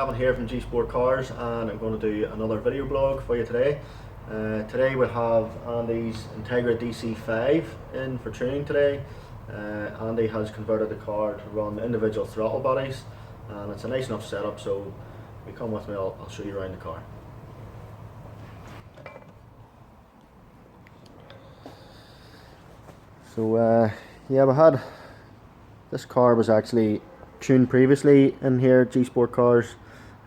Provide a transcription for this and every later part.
Gavin here from Gsport Cars, and I'm going to do another video blog for you today. Today we have Andy's Integra DC5 in for tuning today. Andy has converted the car to run individual throttle bodies, and it's a nice enough setup, so if you come with me, I'll show you around the car. So yeah, we had this car was actually tuned previously in here at Gsport Cars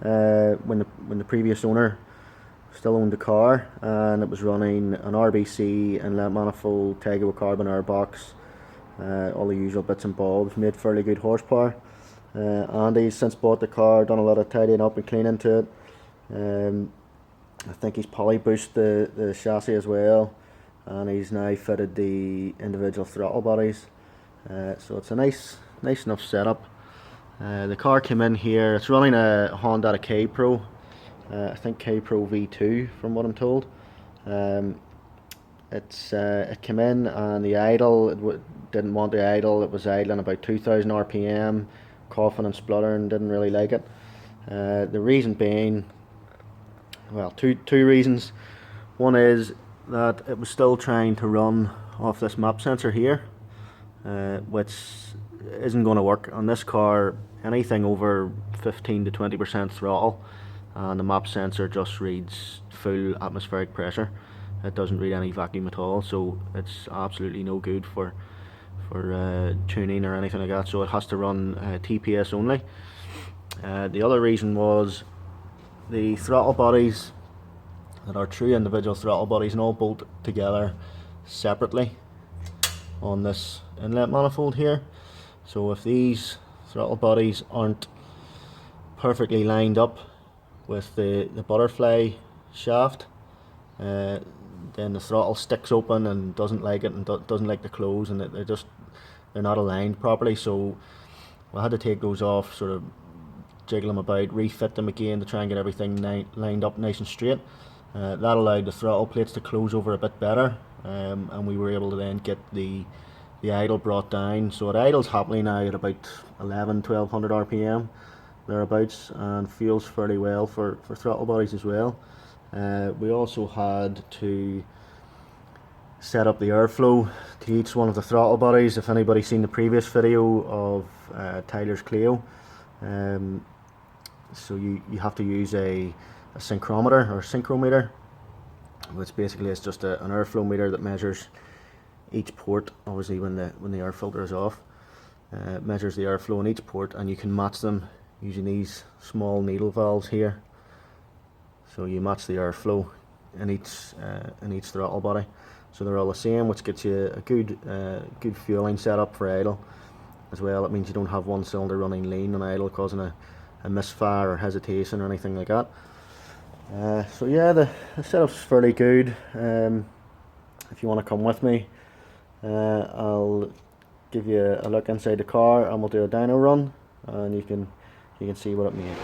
when the previous owner still owned the car, and it was running an RBC inlet manifold, Integra with carbon air box, all the usual bits and bobs, made fairly good horsepower. Andy's since bought the car, done a lot of tidying up and cleaning to it. I think he's poly boosted the chassis as well, and he's now fitted the individual throttle bodies. So it's a nice enough setup. The car came in here, it's running a Honda Kpro, I think Kpro V2 from what I'm told. It came in, and the idle, didn't want the idle, it was idling about 2000 RPM, coughing and spluttering, didn't really like it. The reason being, well, two reasons. One is that it was still trying to run off this map sensor here, which isn't going to work on this car. Anything over 15 to 20% throttle, and the map sensor just reads full atmospheric pressure. It doesn't read any vacuum at all, so it's absolutely no good for tuning or anything like that. So it has to run TPS only. The other reason was the throttle bodies that are true individual throttle bodies and all bolt together separately on this inlet manifold here. So if these throttle bodies aren't perfectly lined up with the butterfly shaft, then the throttle sticks open and doesn't like it, and doesn't like to close, and they're not aligned properly. So I had to take those off, sort of jiggle them about, refit them again to try and get everything lined up nice and straight. That allowed the throttle plates to close over a bit better, and we were able to then get the idle brought down. So it idles happily now at about 1200 RPM thereabouts, and feels fairly well for throttle bodies as well. We also had to set up the airflow to each one of the throttle bodies. If anybody's seen the previous video of Tyler's Clio, so you have to use a synchrometer or synchrometer, which basically is just an airflow meter that measures each port. Obviously when the air filter is off, measures the airflow in each port, and you can match them using these small needle valves here. So you match the airflow in each throttle body, so they're all the same, which gets you a good fueling setup for idle as well. It means you don't have one cylinder running lean on idle, causing a misfire or hesitation or anything like that. So yeah, the setup's fairly good. If you want to come with me, I'll give you a look inside the car, and we'll do a dyno run, and you can see what it means.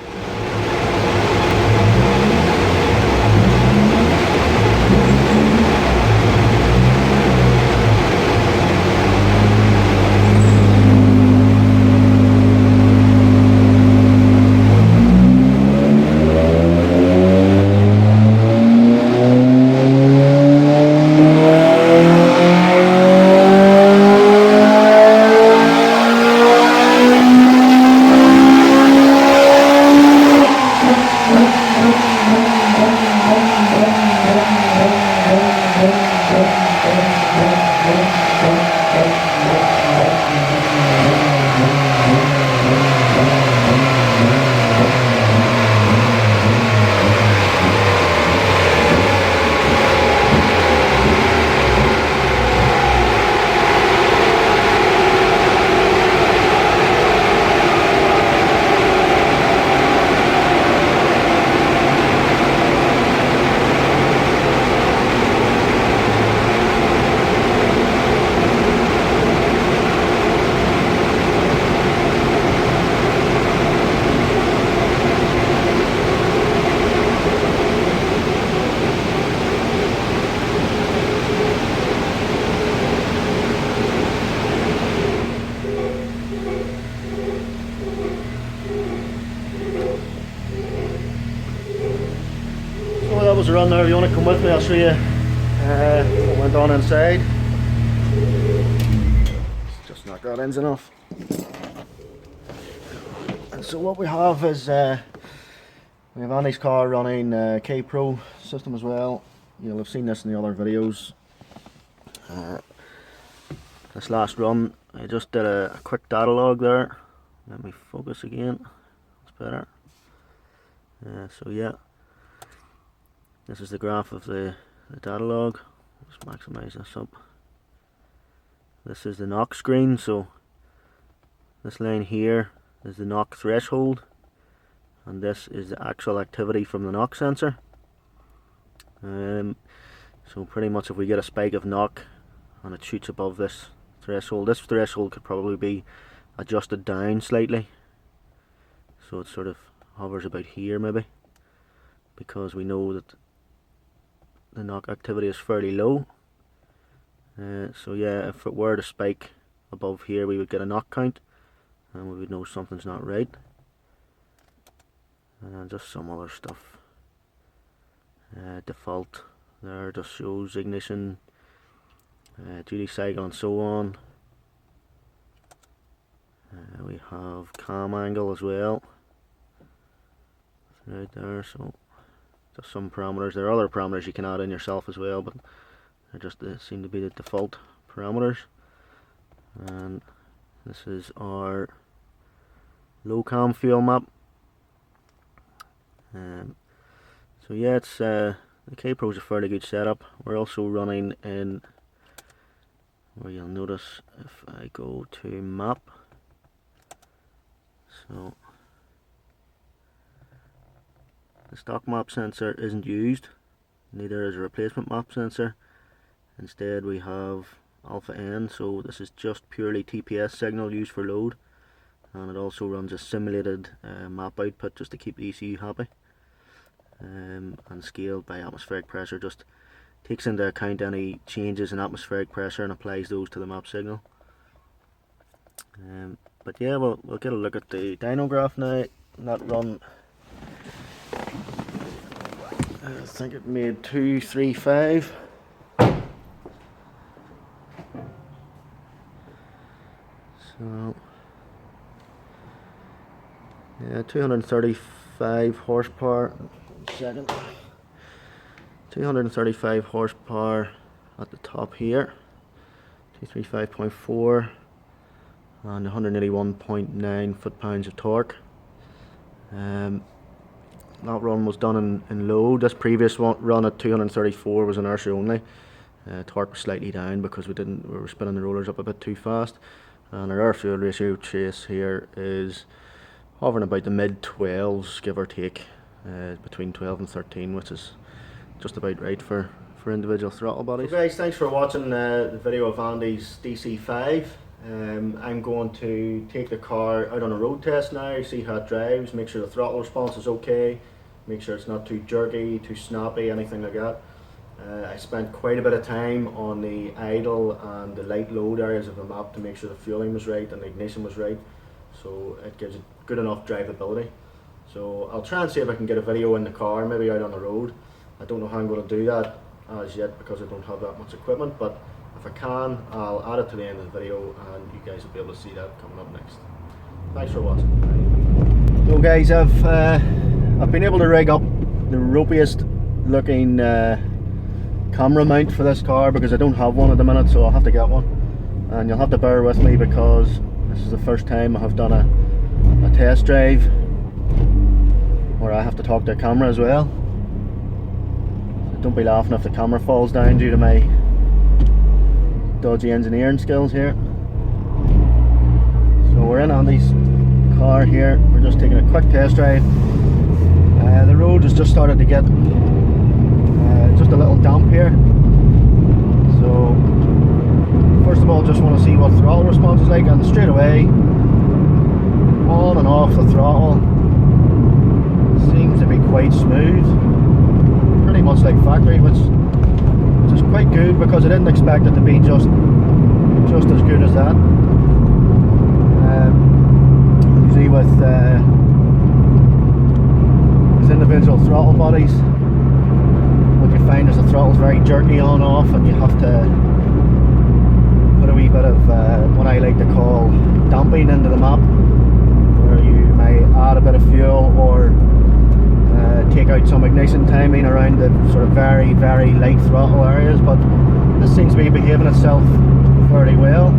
So that was the run there. If you want to come with me, I'll show you what went on inside. Let's just knock that engine off. And so what we have is we have Andy's car running Kpro system as well. You'll have seen this in the other videos. This last run, I just did a quick data log there. Let me focus again. It's better. So yeah, this is the graph of the data log. Just maximize this up. This is the knock screen, so this line here is the knock threshold, and this is the actual activity from the knock sensor. So pretty much if we get a spike of knock and it shoots above this threshold could probably be adjusted down slightly, so it sort of hovers about here maybe, because we know that the knock activity is fairly low. So yeah, if it were to spike above here, we would get a knock count and we would know something's not right. And just some other stuff. Default there just shows ignition, duty cycle and so on. We have cam angle as well right there, so just some parameters. There are other parameters you can add in yourself as well, but they seem to be the default parameters. And this is our low cam fuel map. So yeah, it's the Kpro is a fairly good setup. We're also running in, where you'll notice if I go to map, so the stock map sensor isn't used, neither is a replacement map sensor. Instead we have alpha N, so this is just purely TPS signal used for load, and it also runs a simulated map output just to keep the ECU happy. And scaled by atmospheric pressure, just takes into account any changes in atmospheric pressure and applies those to the map signal. But yeah, we'll get a look at the dyno graph now. That run, I think it made 235. So yeah, 235 horsepower. Second, 235 horsepower at the top here, 235.4, and 181.9 foot-pounds of torque. That run was done in load. This previous run at 234 was inertia only. Torque was slightly down because we were spinning the rollers up a bit too fast, and our air-fuel ratio trace here is hovering about the mid-12s, give or take. Between 12 and 13, which is just about right for individual throttle bodies. So guys, thanks for watching the video of Andy's DC5. I'm going to take the car out on a road test now, see how it drives, make sure the throttle response is okay, make sure it's not too jerky, too snappy, anything like that. I spent quite a bit of time on the idle and the light load areas of the map to make sure the fueling was right and the ignition was right, so it gives it good enough drivability. So I'll try and see if I can get a video in the car, maybe out on the road. I don't know how I'm going to do that as yet because I don't have that much equipment, but if I can, I'll add it to the end of the video and you guys will be able to see that coming up next. Thanks for watching. So guys, I've been able to rig up the ropiest looking camera mount for this car because I don't have one at the minute, so I'll have to get one. And you'll have to bear with me because this is the first time I have done a test drive where I have to talk to a camera as well. So don't be laughing if the camera falls down due to my dodgy engineering skills here. So we're in Andy's car here, we're just taking a quick test drive. The road has just started to get just a little damp here. So first of all, just want to see what throttle response is like, and straight away on and off the throttle seems to be quite smooth, pretty much like factory, which is quite good because I didn't expect it to be just as good as that. Usually with individual throttle bodies, throttle's very jerky on off, and you have to put a wee bit of what I like to call damping into the map, where you may add a bit of fuel or take out some ignition timing around the sort of very light throttle areas. But this seems to be behaving itself fairly well.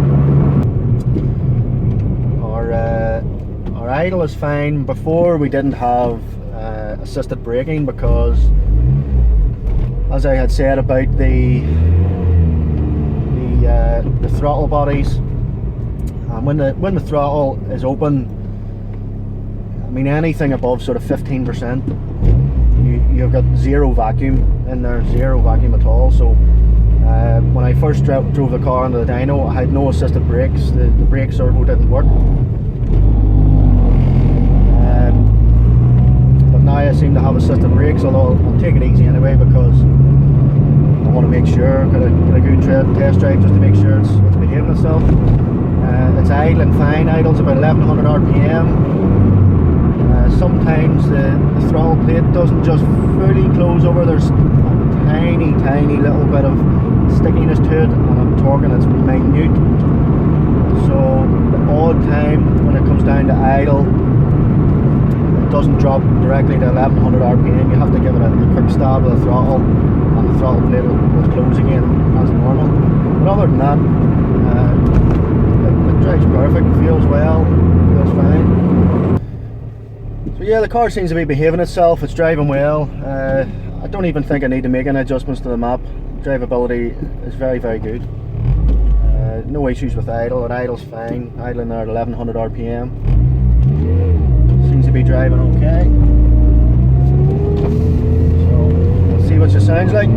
Our idle is fine. Before we didn't have assisted braking because, as I had said about the throttle bodies, when the throttle is open, I mean anything above sort of 15%, you've got zero vacuum in there, zero vacuum at all. So when I first drove the car into the dyno, I had no assisted brakes. The brake servo didn't work. But now I seem to have assisted brakes, although I'll take it easy anyway because I want to make sure, get a good test drive just to make sure it's behaving itself. It's idling fine. Idles about 1100 RPM. Sometimes the throttle plate doesn't just fully close over. There's a tiny little bit of stickiness to it, and I'm talking it's minute. So the odd time when it comes down to idle, it doesn't drop directly to 1100 RPM. You have to give it a quick stab of the throttle, and the throttle plate will close again as normal. But other than that, it drives perfect, feels well, feels fine. So yeah, the car seems to be behaving itself. It's driving well. I don't even think I need to make any adjustments to the map. Drivability is very good. No issues with idle. It idles fine. Idling there at 1100 RPM. Seems to be driving okay. So let's see what it sounds like.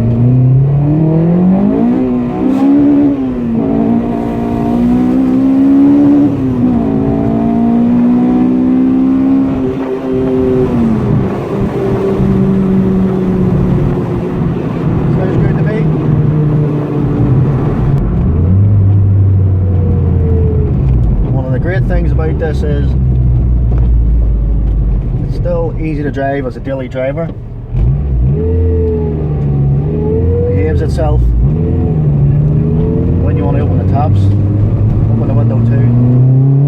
Things about this is it's still easy to drive as a daily driver. Behaves itself. When you want to open the tabs, open the window too.